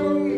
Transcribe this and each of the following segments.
우리를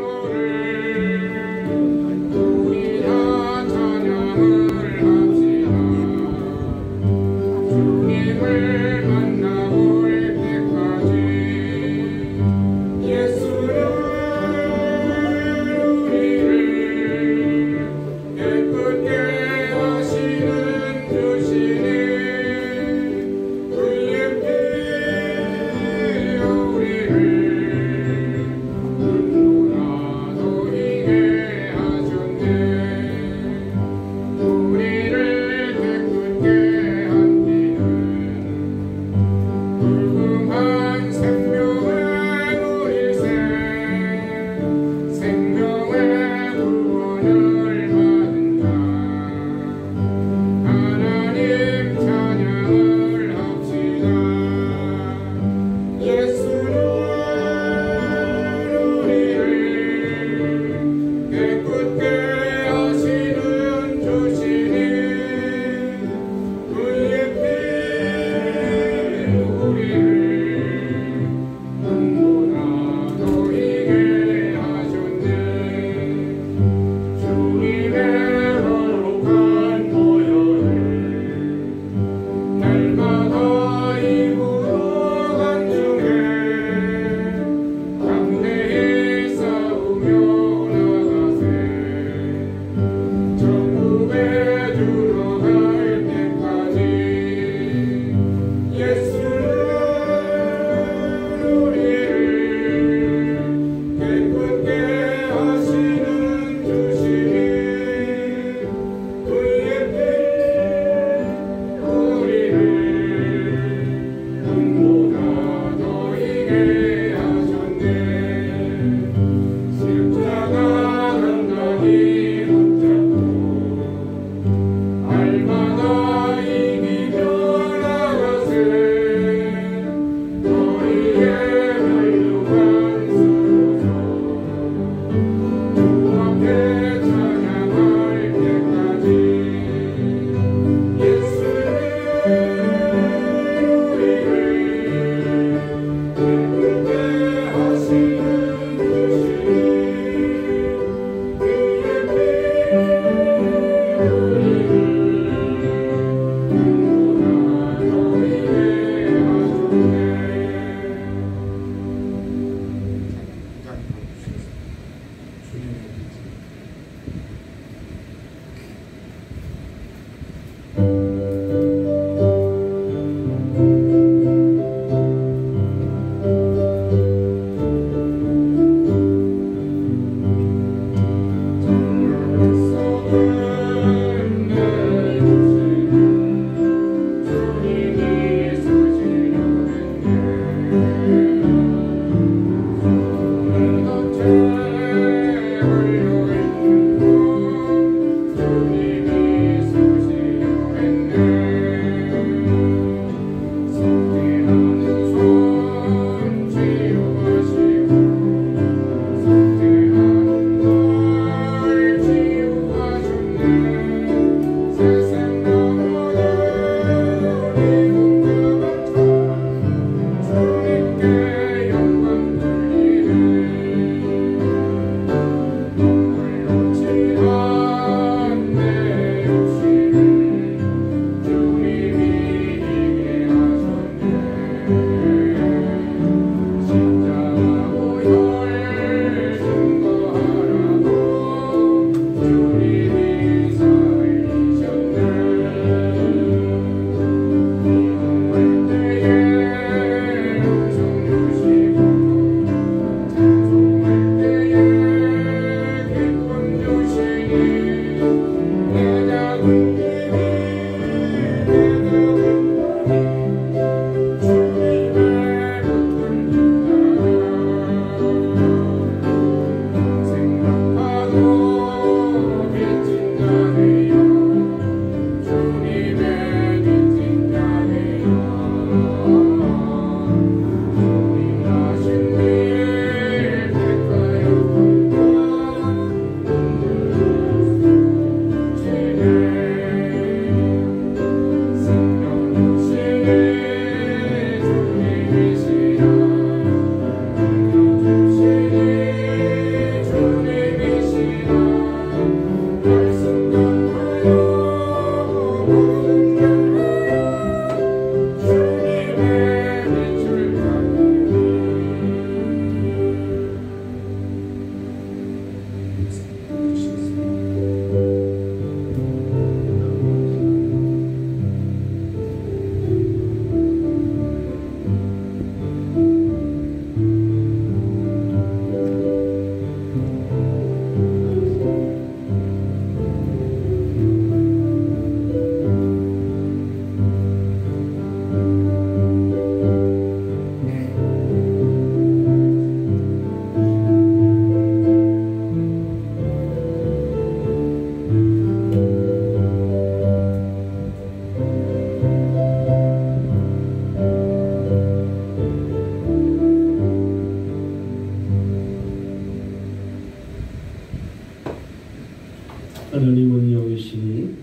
하나님은 영이시니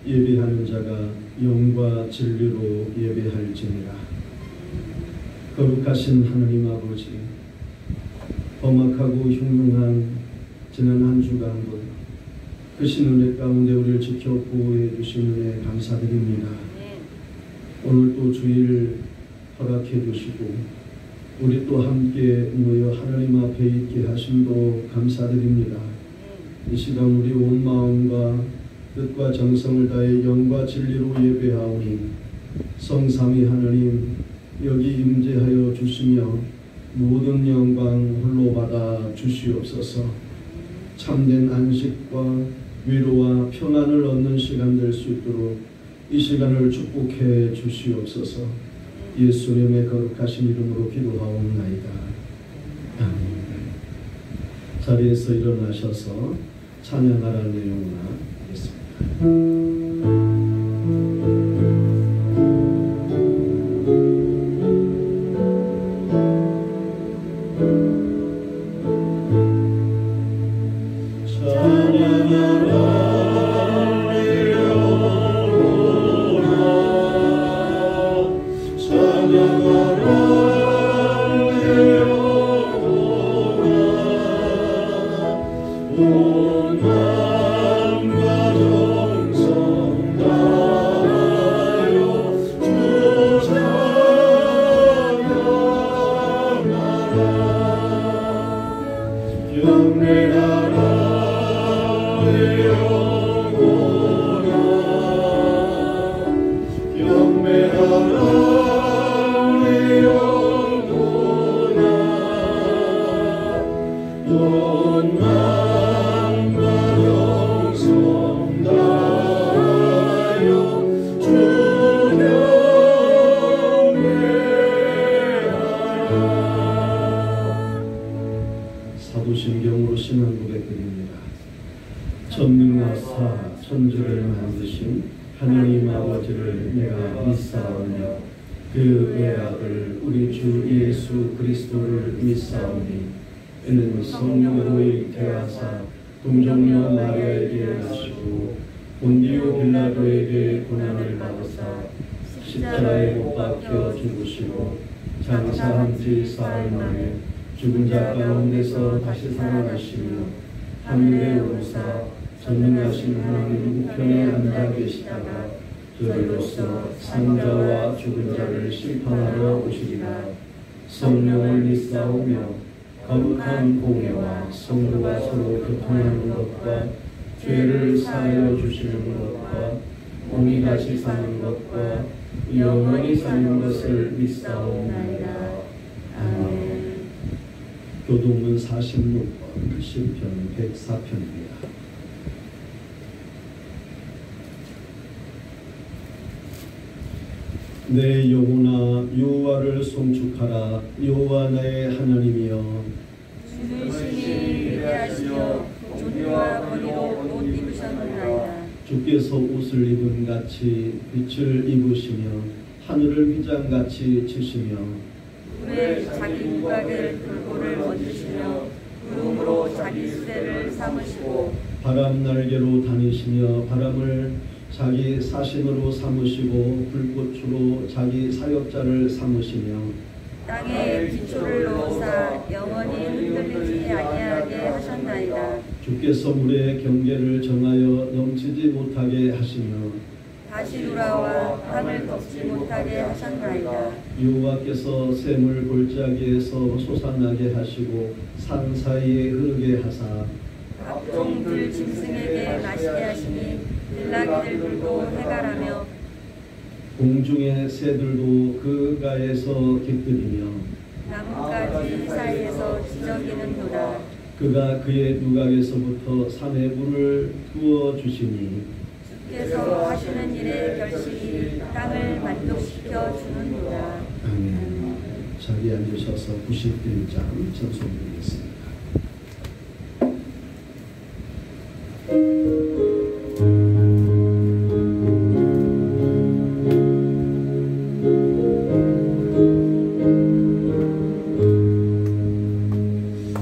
예배하는 자가 영과 진리로 예배할지니라. 거룩하신 하나님 아버지, 험악하고 흉흉한 지난 한 주간도 크신 은혜 가운데 우리를 지켜 보호해 주신 은혜 감사드립니다. 오늘 또 주일 허락해 주시고 우리 또 함께 모여 하나님 앞에 있게 하심도 감사드립니다. 이 시간 우리 온 마음과 뜻과 정성을 다해 영과 진리로 예배하오니 성삼위 하나님 여기 임재하여 주시며 모든 영광 홀로 받아 주시옵소서. 참된 안식과 위로와 평안을 얻는 시간 될 수 있도록 이 시간을 축복해 주시옵소서. 예수님의 거룩하신 이름으로 기도하옵나이다. 아멘. 자리에서 일어나셔서 찬양하라는 내용을 하겠습니다. 사도신경으로 신앙 고백드립니다. 전능하사 천주를 만드신 하나님 아버지를 내가 믿사오며 그 외아들 우리 주 예수 그리스도를 믿사오니 이는 성령으로 잉태하사 동정녀 마리아에게 나시고 본디오 빌라도에게 고난을 받으사 십자가에 못 박혀 죽으시고 장사한 지 사흘 만에 죽은 자 가운데서 다시 살아나시며 하늘에 오르사 전능하신 하나님 우편에 앉아 계시다가 저희로서 산자와 죽은 자를 심판하러 오시리라. 성령을 믿사오며 거룩한 공예와 성도가 서로 교통하는 것과 죄를 사하여 주시는 것과 공의같이 사는 것과 영원히 사는 것을 믿사옵나이다. 아멘. 교동문 46번 시편 104편입니다. 내 영혼아 여호와를 송축하라. 여호와 나의 하나님이여 주는 신이 예배하시며 존귀와 권위로 옷 입으셨나이다. 주께서 옷을 입은 같이 빛을 입으시며 하늘을 휘장같이 치시며 물에 자기 무각의 불꽃을 얹으시며 구름으로 자기 수레를 삼으시고 바람 날개로 다니시며 바람을 자기 사신으로 삼으시고 불꽃으로 자기 사역자를 삼으시며 땅에 기초를 놓으사 영원히 흔들리지 아니하게 하셨나이다. 주께서 물의 경계를 정하여 넘치지 못하게 하시며 다시 돌아와 땅을 덮지 못하게 하셨나이다. 여호와께서 샘을 골짜기에서 솟아나게 하시고 산 사이에 흐르게 하사 각종 들 짐승에게 마시게 하시니 들나귀들도 해가라며 공중의 새들도 그 가에서 깃들이며 나뭇가지 사이에서 지저귀는도다. 그가 그의 누각에서부터 산에 물을 부어 주시니 주께서 하시는 일의 결실이 땅을 만족시켜 주는도다. 아멘. 자리에 앉으셔서 91장 전송드리겠습니다.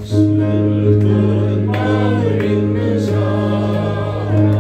슬픈 마음 있는 사람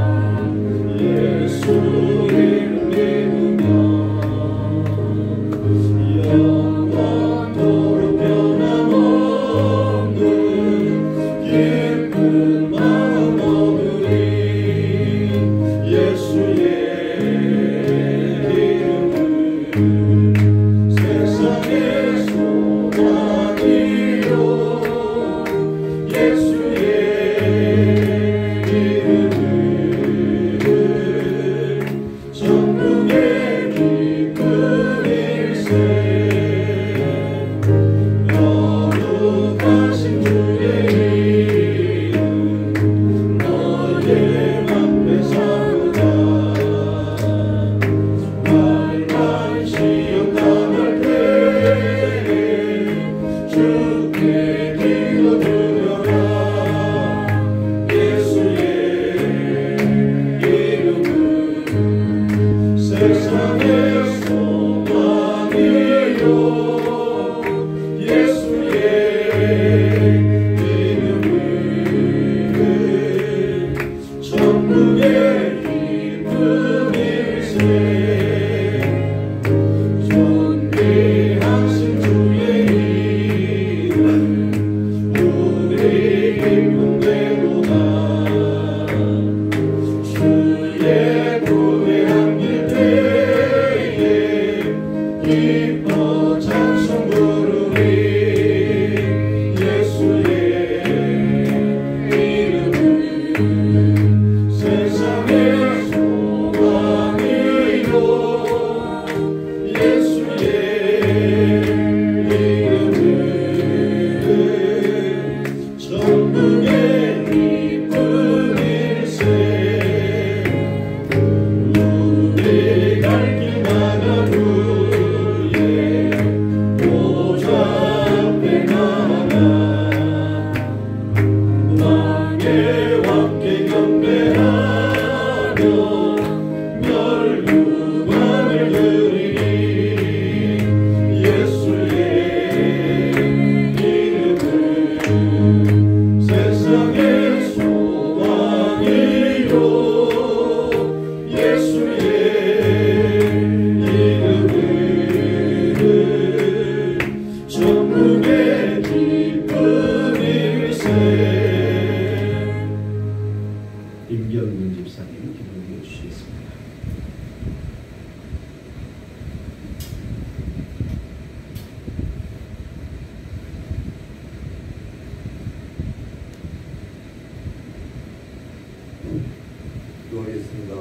기도하겠습니다.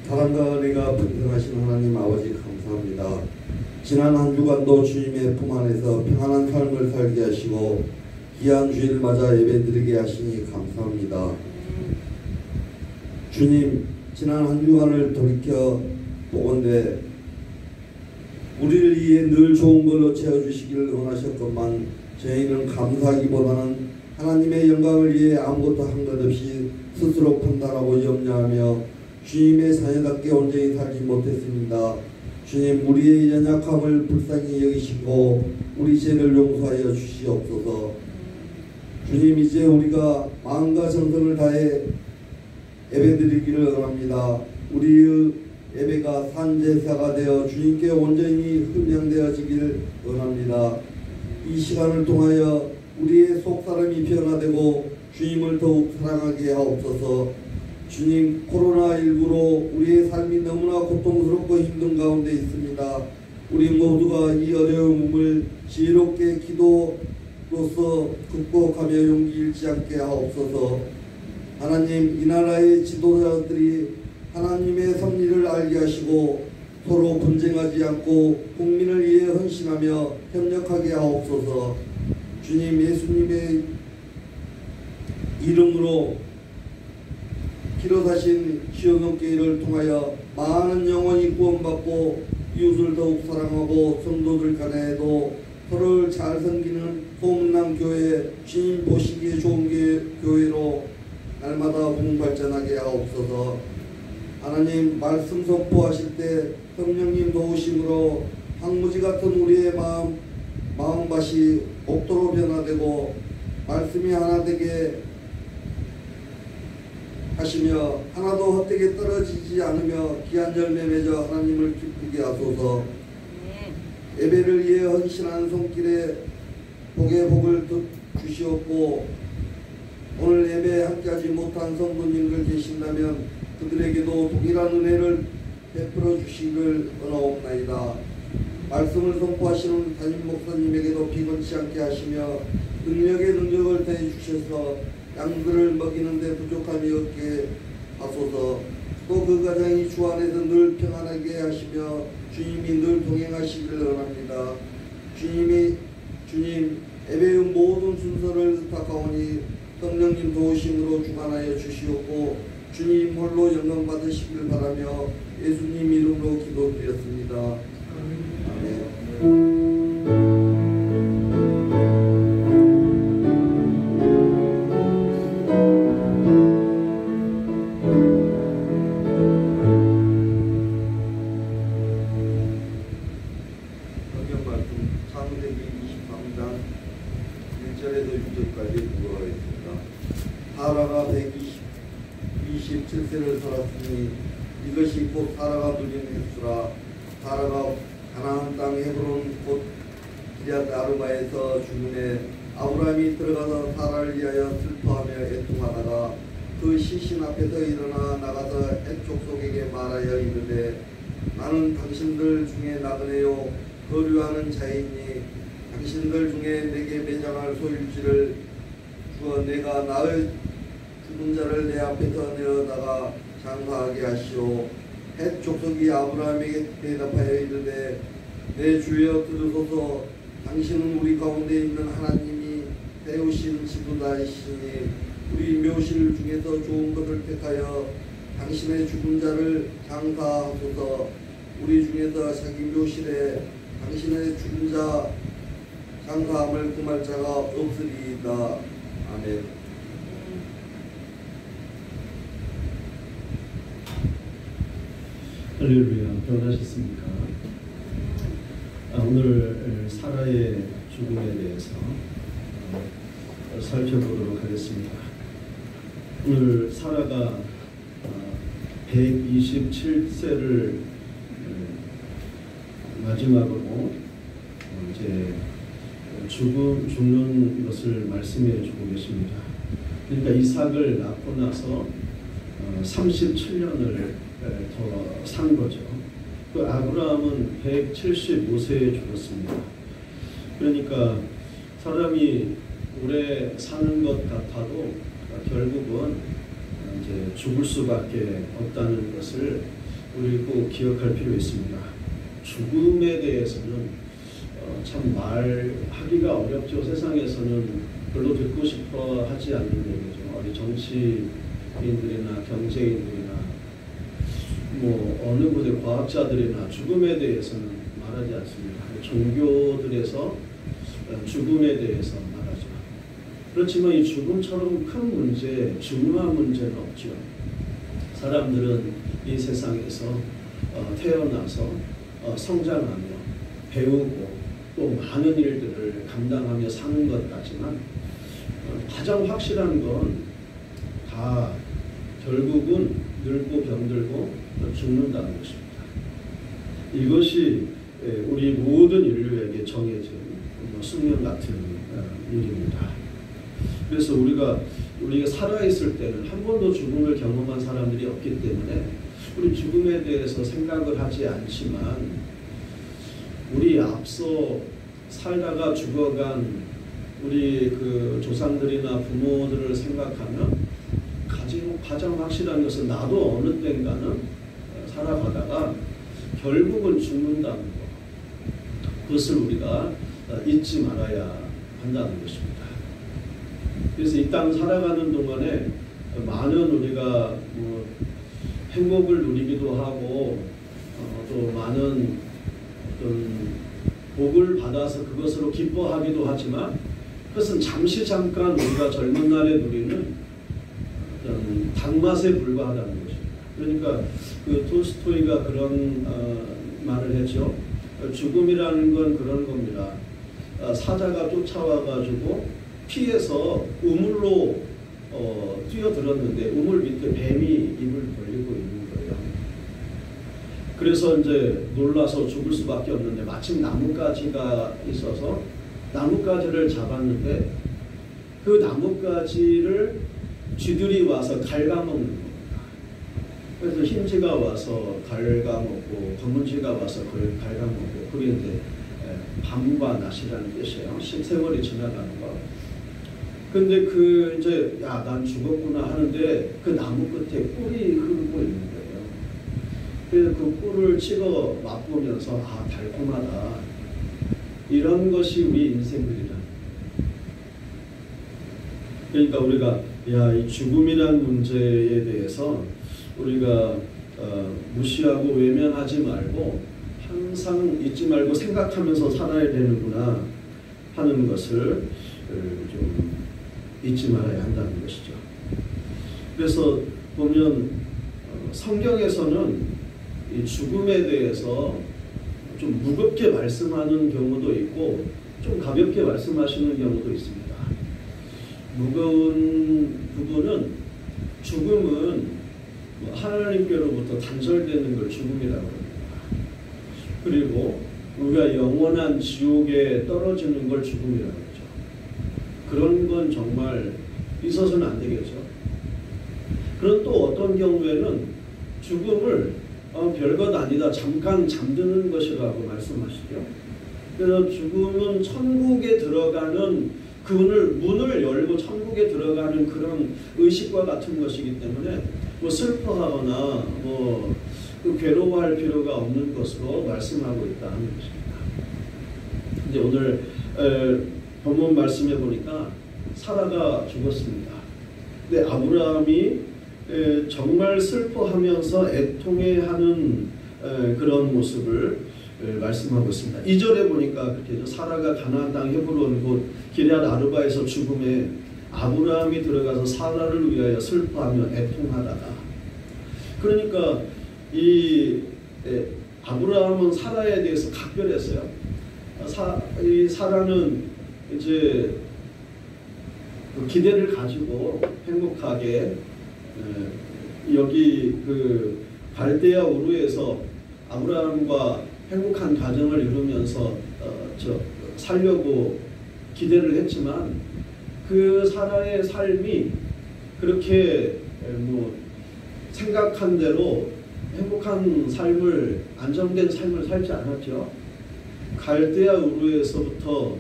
사랑과 은혜가 분명하신 하나님 아버지 감사합니다. 지난 한 주간도 주님의 품 안에서 평안한 삶을 살게 하시고 귀한 주일을 맞아 예배드리게 하시니 감사합니다. 주님, 지난 한 주간을 돌이켜 보건대 우리를 위해 늘 좋은 걸로 채워주시기를 원하셨건만 저희는 감사하기보다는 하나님의 영광을 위해 아무것도 한 것 없이 스스로 판단하고 염려하며 주님의 자녀답게 온전히 살지 못했습니다. 주님, 우리의 연약함을 불쌍히 여기시고 우리 죄를 용서하여 주시옵소서. 주님, 이제 우리가 마음과 정성을 다해 예배드리기를 원합니다. 우리의 예배가 산제사가 되어 주님께 온전히 흠양되어지기를 원합니다. 이 시간을 통하여 우리의 속사람이 변화되고 주님을 더욱 사랑하게 하옵소서. 주님, 코로나19로 우리의 삶이 너무나 고통스럽고 힘든 가운데 있습니다. 우리 모두가 이 어려움을 지혜롭게 기도로서 극복하며 용기 잃지 않게 하옵소서. 하나님, 이 나라의 지도자들이 하나님의 섭리를 알게 하시고 서로 분쟁하지 않고 국민을 위해 헌신하며 협력하게 하옵소서. 주님, 예수님의 이름으로 기록하신 시온교회를 통하여 많은 영혼이 구원받고 이웃을 더욱 사랑하고 성도들 간에도 서로를 잘 섬기는 소문난 교회, 주님 보시기에 좋은 교회로 날마다 공발전하게 하옵소서. 하나님, 말씀 선포하실 때 성령님 도우심으로 황무지 같은 우리의 마음밭이 옥토로 변화되고 말씀이 하나 되게 하시며 하나도 헛되게 떨어지지 않으며 귀한 열매 맺어 하나님을 기쁘게 하소서. 예배를 위해 헌신한 손길에 복의 복을 주시옵고 오늘 예배에 함께하지 못한 성도님들 계신다면 그들에게도 동일한 은혜를 베풀어 주시기를 원하옵나이다. 말씀을 선포하시는 담임 목사님에게도 비건치 않게 하시며 능력의 능력을 더해 주셔서 양들을 먹이는 데 부족함이 없게 하소서. 또 그 가정이 주 안에서 늘 평안하게 하시며 주님이 늘 동행하시기를 원합니다. 주님 예배의 모든 순서를 부탁하오니 성령님 도우심으로 주관하여 주시옵고 주님 홀로 영광 받으시길 바라며 예수님 이름으로 기도드렸습니다. 아멘. 사라가 127세를 살았으니 이것이 곧 사라가 누린 횟수라. 사라가 가나안 땅 헤브론 곧 기럇 아르바에서 주문해 아브라함이 들어가서 사라를 위하여 슬퍼하며 애통하다가 그 시신 앞에서 일어나 나가서 헷 족속에게 말하여 이르되 나는 당신들 중에 나그네요 거류하는 자이니 당신들 중에 내게 매장할 소유지를 주어 내가 나의 죽은 자를 내 앞에서 내어다가 장사하게 하시오. 헷 족속이 아브라함에게 대답하여 이르되 내 주여 들으소서. 당신은 우리 가운데 있는 하나님이 세우신 지도자이시니 우리 묘실 중에서 좋은 것을 택하여 당신의 죽은 자를 장사하소서. 우리 중에서 자기 묘실에 당신의 죽은 자 장사함을 금할 자가 없으리이다. 아멘. 할렐루야. 평안하셨습니까? 오늘 사라의 죽음에 대해서 살펴보도록 하겠습니다. 오늘 사라가 127세를 마지막으로 이제 죽는 것을 말씀해 주고 계십니다. 그러니까 이삭을 낳고 나서 37년을 더 산 거죠. 그 아브라함은 175세에 죽었습니다. 그러니까 사람이 오래 사는 것 같아도 결국은 이제 죽을 수밖에 없다는 것을 우리 꼭 기억할 필요 있습니다. 죽음에 대해서는 참 말하기가 어렵죠. 세상에서는 별로 듣고 싶어 하지 않는 얘기죠. 우리 정치인들이나 경제인들이나 뭐 어느 곳의 과학자들이나 죽음에 대해서는 말하지 않습니다. 종교들에서 죽음에 대해서 말하죠. 그렇지만 이 죽음처럼 큰 문제, 중요한 문제는 없죠. 사람들은 이 세상에서 태어나서 성장하며 배우고 또 많은 일들을 감당하며 사는 것 같지만 가장 확실한 건 다 결국은 늙고 병들고 죽는다는 것입니다. 이것이 우리 모든 인류에게 정해진 숙명 같은 일입니다. 그래서 우리가 살아있을 때는 한 번도 죽음을 경험한 사람들이 없기 때문에 우리 죽음에 대해서 생각을 하지 않지만 우리 앞서 살다가 죽어간 우리 그 조상들이나 부모들을 생각하면 가장 확실한 것은 나도 어느 때인가는 살아가다가 결국은 죽는다는 것. 그것을 우리가 잊지 말아야 한다는 것입니다. 그래서 이 땅 살아가는 동안에 많은 우리가 뭐 행복을 누리기도 하고 또 많은 어떤 복을 받아서 그것으로 기뻐하기도 하지만 그것은 잠깐 우리가 젊은 날에 누리는 어떤 단맛에 불과하다는 것입니다. 그러니까 그 톨스토이가 그런 말을 했죠. 죽음이라는 건 그런 겁니다. 사자가 쫓아와가지고 피해서 우물로 뛰어들었는데 우물 밑에 뱀이 입을 벌리고 있는 거예요. 그래서 이제 놀라서 죽을 수밖에 없는데 마침 나뭇가지가 있어서 나뭇가지를 잡았는데 그 나뭇가지를 쥐들이 와서 갉아먹는 겁니다. 그래서 흰쥐가 와서 갉아먹고 검은쥐가 와서 그걸 갉아먹고 그게 이제 밤과 낮이라는 뜻이에요. 세월이 지나가는 거. 근데 그 이제 야, 난 죽었구나 하는데 그 나무 끝에 꿀이 흐르고 있는 거예요. 그래서 그 꿀을 찍어 맛보면서 아, 달콤하다. 이런 것이 우리 인생들이다. 그러니까 우리가 야, 이 죽음이란 문제에 대해서 우리가 무시하고 외면하지 말고 항상 잊지 말고 생각하면서 살아야 되는구나 하는 것을 좀 잊지 말아야 한다는 것이죠. 그래서 보면 성경에서는 이 죽음에 대해서 좀 무겁게 말씀하는 경우도 있고 좀 가볍게 말씀하시는 경우도 있습니다. 무거운 부분은 죽음은 하나님께로부터 단절되는 걸 죽음이라고 합니다. 그리고 우리가 영원한 지옥에 떨어지는 걸 죽음이라고 하죠. 그런 건 정말 있어서는 안 되겠죠. 그런 또 어떤 경우에는 죽음을 별것 아니다, 잠깐 잠드는 것이라고 말씀하시죠. 그래서 죽음은 천국에 들어가는 문을 열고 천국에 들어가는 그런 의식과 같은 것이기 때문에 뭐 슬퍼하거나 뭐 괴로워할 필요가 없는 것으로 말씀하고 있다 하는 것입니다. 이제 오늘 본문 말씀해 보니까 사라가 죽었습니다. 근데 아브라함이 정말 슬퍼하면서 애통해하는 그런 모습을 말씀하고 있습니다. 2절에 보니까 그렇게 사라가 가나안 땅 헤브론 곧 기럇 아르바에서 죽음에 아브라함이 들어가서 사라를 위하여 슬퍼하며 애통하다가, 그러니까 이 아브라함은 사라에 대해서 각별했어요. 이 사라는 이제 그 기대를 가지고 행복하게 여기 그 갈대아 우르에서 아브라함과 행복한 가정을 이루면서 살려고 기대를 했지만 그 사라의 삶이 그렇게 뭐 생각한 대로 행복한 삶을, 안정된 삶을 살지 않았죠. 갈대아 우르에서부터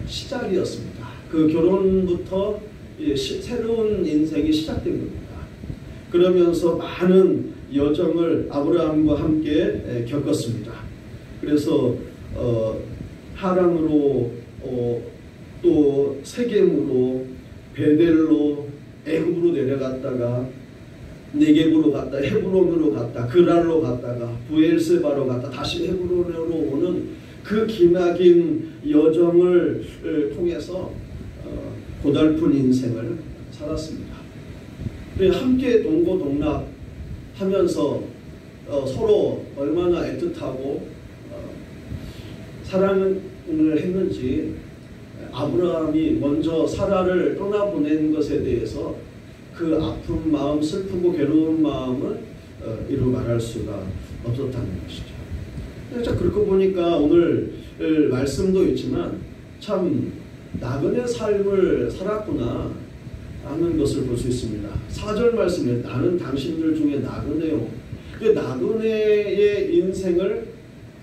시작이었습니다. 그 결혼부터 새로운 인생이 시작된 겁니다. 그러면서 많은 여정을 아브라함과 함께 겪었습니다. 그래서 하란으로 또 세겜으로 베델로 애굽으로 내려갔다가 네겝으로 갔다 헤브론으로 갔다 그랄로 갔다가 부엘세바로 갔다 다시 헤브론으로 오는 그 기나긴 여정을 통해서 고달픈 인생을 살았습니다. 함께 동고동락하면서 서로 얼마나 애틋하고 사랑을 했는지 아브라함이 먼저 사라를 떠나보낸 것에 대해서 그 아픈 마음, 슬프고 괴로운 마음을 이루 말할 수가 없었다는 것이죠. 자, 그렇게 보니까 오늘 말씀도 있지만 참 나그네 삶을 살았구나 하는 것을 볼 수 있습니다. 4절 말씀에 나는 당신들 중에 나그네요. 그 나그네의 인생을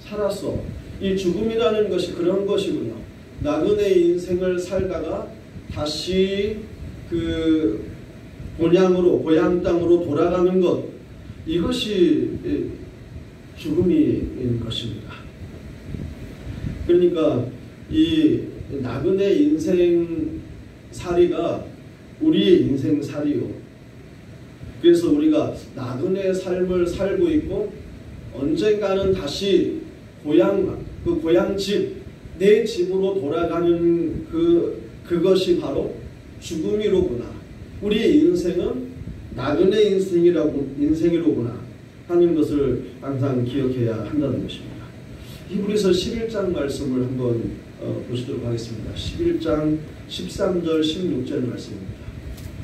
살았어. 이 죽음이라는 것이 그런 것이군요. 나그네의 인생을 살다가 다시 그 본향으로, 고향 땅으로 돌아가는 것, 이것이 죽음인 것입니다. 그러니까 이 나그네 인생 살이가 우리의 인생 살이요. 그래서 우리가 나그네 삶을 살고 있고 언젠가는 다시 그 고향집, 내 집으로 돌아가는 그것이 바로 죽음이로구나. 우리의 인생은 나그네 인생이로구나 하는 것을 항상 기억해야 한다는 것입니다. 히브리서 11장 말씀을 한번 보시도록 하겠습니다. 11장 13절 16절 말씀입니다.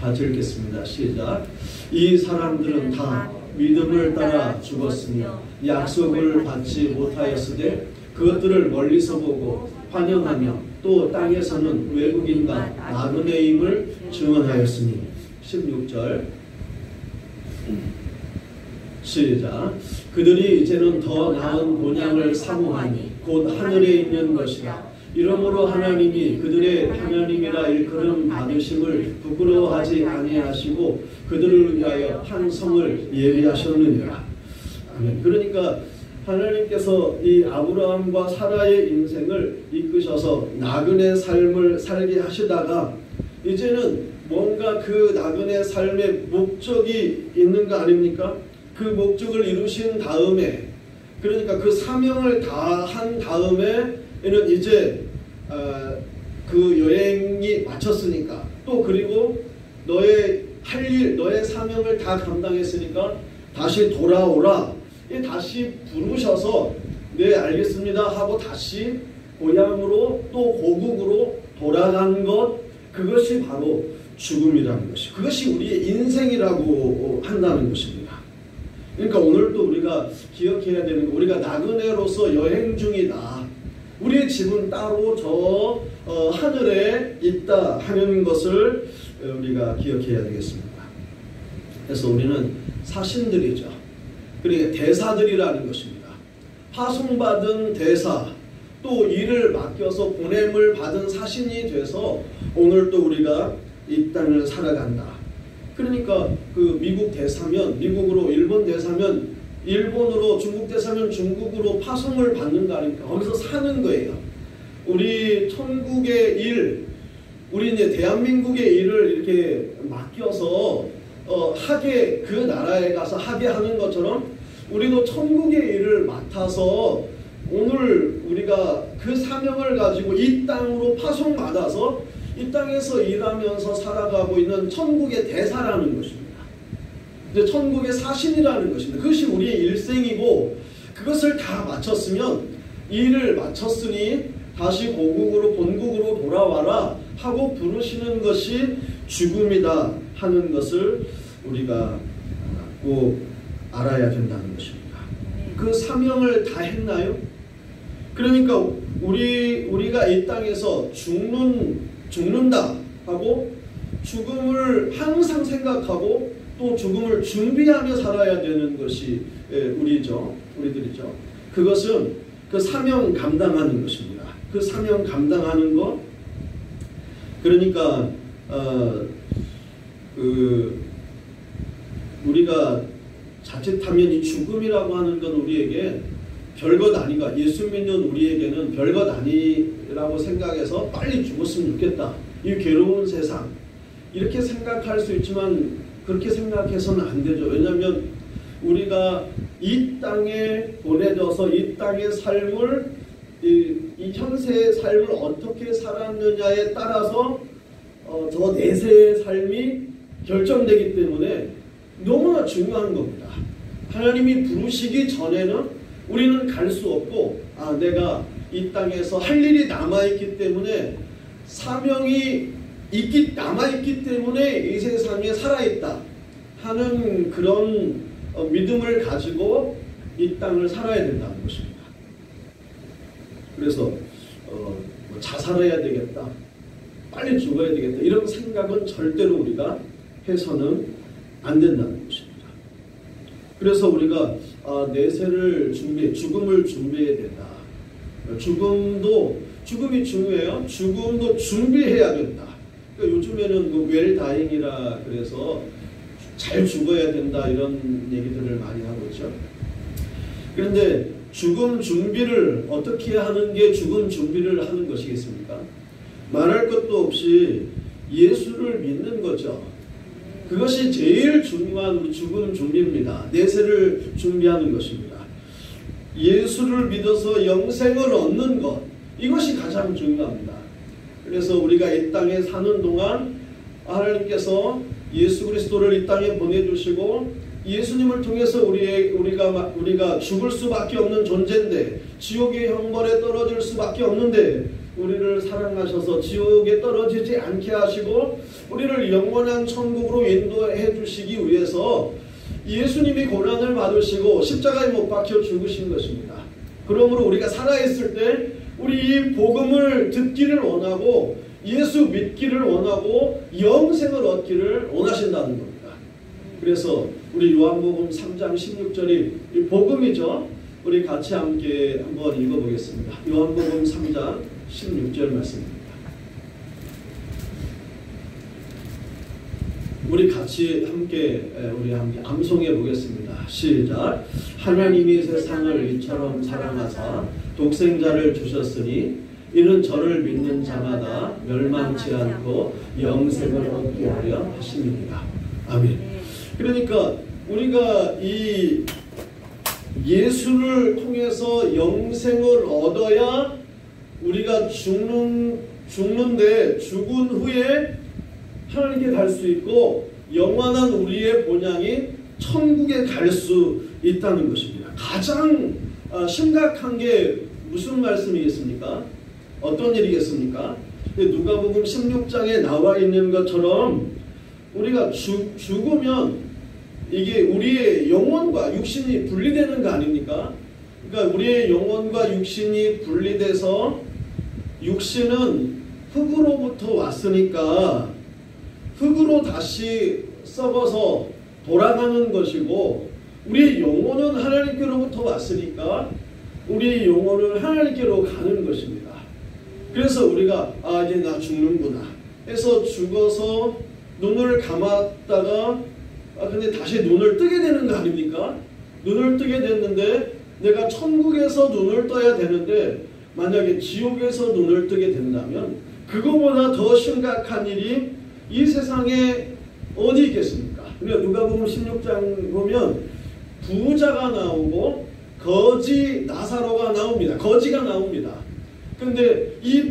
같이 읽겠습니다. 시작. 이 사람들은 다 믿음을 따라 죽었으며 약속을 받지 못하였으되 그것들을 멀리서 보고 환영하며 또 땅에서는 외국인과 나그네임을 증언하였으니. 16절 시작. 그들이 이제는 더 나은 본향을 사모하니 곧 하늘에 있는 것이라. 이러므로 하나님이 그들의 하나님이라 일컬음 받으심을 부끄러워하지 아니하시고 그들을 위하여 한 성을 예비하셨느니라. 아멘. 그러니까 하나님께서 이 아브라함과 사라의 인생을 이끄셔서 나그네 삶을 살게 하시다가 이제는 뭔가 그 나그네 삶의 목적이 있는 거 아닙니까? 그 목적을 이루신 다음에, 그러니까 그 사명을 다 한 다음에는 이제 그 여행이 마쳤으니까, 또 그리고 너의 할 일, 너의 사명을 다 감당했으니까 다시 돌아오라. 다시 부르셔서 네 알겠습니다 하고 다시 고향으로 또 고국으로 돌아간 것, 그것이 바로 죽음이라는 것이, 그것이 우리의 인생이라고 한다는 것입니다. 그러니까 오늘도 우리가 기억해야 되는 거, 우리가 나그네로서 여행 중이다. 우리의 집은 따로 저 하늘에 있다 하는 것을 우리가 기억해야 되겠습니다. 그래서 우리는 사신들이죠. 그러니까 대사들이라는 것입니다. 파송받은 대사, 또 일을 맡겨서 보냄을 받은 사신이 돼서 오늘 또 우리가 이 땅을 살아간다. 그러니까 그 미국 대사면 미국으로, 일본 대사면 일본으로, 중국 대사면 중국으로 파송을 받는 거 아닙니까? 거기서 사는 거예요. 우리 천국의 일, 우리 이제 대한민국의 일을 이렇게 맡겨서 하게, 그 나라에 가서 하게 하는 것처럼 우리도 천국의 일을 맡아서 오늘 우리가 그 사명을 가지고 이 땅으로 파송받아서 이 땅에서 일하면서 살아가고 있는 천국의 대사라는 것입니다. 이제 천국의 사신이라는 것입니다. 그것이 우리의 일생이고, 그것을 다 마쳤으면, 일을 마쳤으니 다시 고국으로, 본국으로 돌아와라 하고 부르시는 것이 죽음이다 하는 것을 우리가 꼭 알아야 된다는 것입니다. 그 사명을 다 했나요? 그러니까 우리가 이 땅에서 죽는다 하고 죽음을 항상 생각하고 또 죽음을 준비하며 살아야 되는 것이 우리들이죠. 그것은 그 사명 감당하는 것입니다. 그 사명 감당하는 것, 그러니까 우리가 자칫하면 이 죽음이라고 하는 건 우리에게 별것 아닌가, 예수 믿는 우리에게는 별것 아니라고 생각해서 빨리 죽었으면 좋겠다, 이 괴로운 세상, 이렇게 생각할 수 있지만 그렇게 생각해서는 안 되죠. 왜냐하면 우리가 이 땅에 보내져서 이 땅의 삶을, 이 현세의 삶을 어떻게 살았느냐에 따라서 저 내세의 삶이 결정되기 때문에 너무나 중요한 겁니다. 하나님이 부르시기 전에는 우리는 갈 수 없고, 내가 이 땅에서 할 일이 남아있기 때문에, 사명이 남아있기 때문에 이 세상에 살아있다 하는 그런 믿음을 가지고 이 땅을 살아야 된다는 것입니다. 그래서 자살해야 되겠다, 빨리 죽어야 되겠다, 이런 생각은 절대로 우리가 해서는 안 된다는 것입니다. 그래서 우리가 내세를 죽음을 준비해야 된다. 죽음이 중요해요. 죽음도 준비해야 된다. 그러니까 요즘에는 웰다잉이라 그래서 잘 죽어야 된다, 이런 얘기들을 많이 하고 있죠. 그런데 죽음 준비를 어떻게 하는 게 죽음 준비를 하는 것이겠습니까? 말할 것도 없이 예수를 믿는 거죠. 그것이 제일 중요한 우리 죽음 준비입니다. 내세를 준비하는 것입니다. 예수를 믿어서 영생을 얻는 것, 이것이 가장 중요합니다. 그래서 우리가 이 땅에 사는 동안 하나님께서 예수 그리스도를 이 땅에 보내주시고, 예수님을 통해서 우리가 죽을 수밖에 없는 존재인데, 지옥의 형벌에 떨어질 수밖에 없는데, 우리를 사랑하셔서 지옥에 떨어지지 않게 하시고 우리를 영원한 천국으로 인도해 주시기 위해서 예수님이 고난을 받으시고 십자가에 못 박혀 죽으신 것입니다. 그러므로 우리가 살아있을 때 우리 이 복음을 듣기를 원하고, 예수 믿기를 원하고, 영생을 얻기를 원하신다는 겁니다. 그래서 우리 요한복음 3장 16절이 복음이죠. 우리 같이 함께 한번 읽어보겠습니다. 요한복음 3장 16절 말씀입니다. 우리 같이 함께 암송해 보겠습니다. 시작. 하나님이 세상을 이처럼 사랑하사 독생자를 주셨으니 이는 저를 믿는 자마다 멸망치 않고 영생을 얻게 하려 하심이니라. 아멘. 그러니까 우리가 이 예수를 통해서 영생을 얻어야 우리가 죽는데 죽은 후에 하나님께 갈 수 있고 영원한 우리의 본향이 천국에 갈 수 있다는 것입니다. 가장 심각한 게 무슨 말씀이겠습니까? 어떤 일이겠습니까? 누가복음 16장에 나와 있는 것처럼 우리가 죽으면 이게 우리의 영혼과 육신이 분리되는 거 아닙니까? 그러니까 우리의 영혼과 육신이 분리돼서 육신은 흙으로부터 왔으니까 흙으로 다시 썩어서 돌아가는 것이고 우리의 영혼은 하나님께로부터 왔으니까 우리의 영혼은 하나님께로 가는 것입니다. 그래서 우리가 이제 나 죽는구나 해서 죽어서 눈을 감았다가 근데 다시 눈을 뜨게 되는 거 아닙니까? 눈을 뜨게 됐는데 내가 천국에서 눈을 떠야 되는데 만약에 지옥에서 눈을 뜨게 된다면 그거보다 더 심각한 일이 이 세상에 어디 있겠습니까? 우리가 누가복음 16장 보면 부자가 나오고 거지 나사로가 나옵니다. 거지가 나옵니다. 근데 이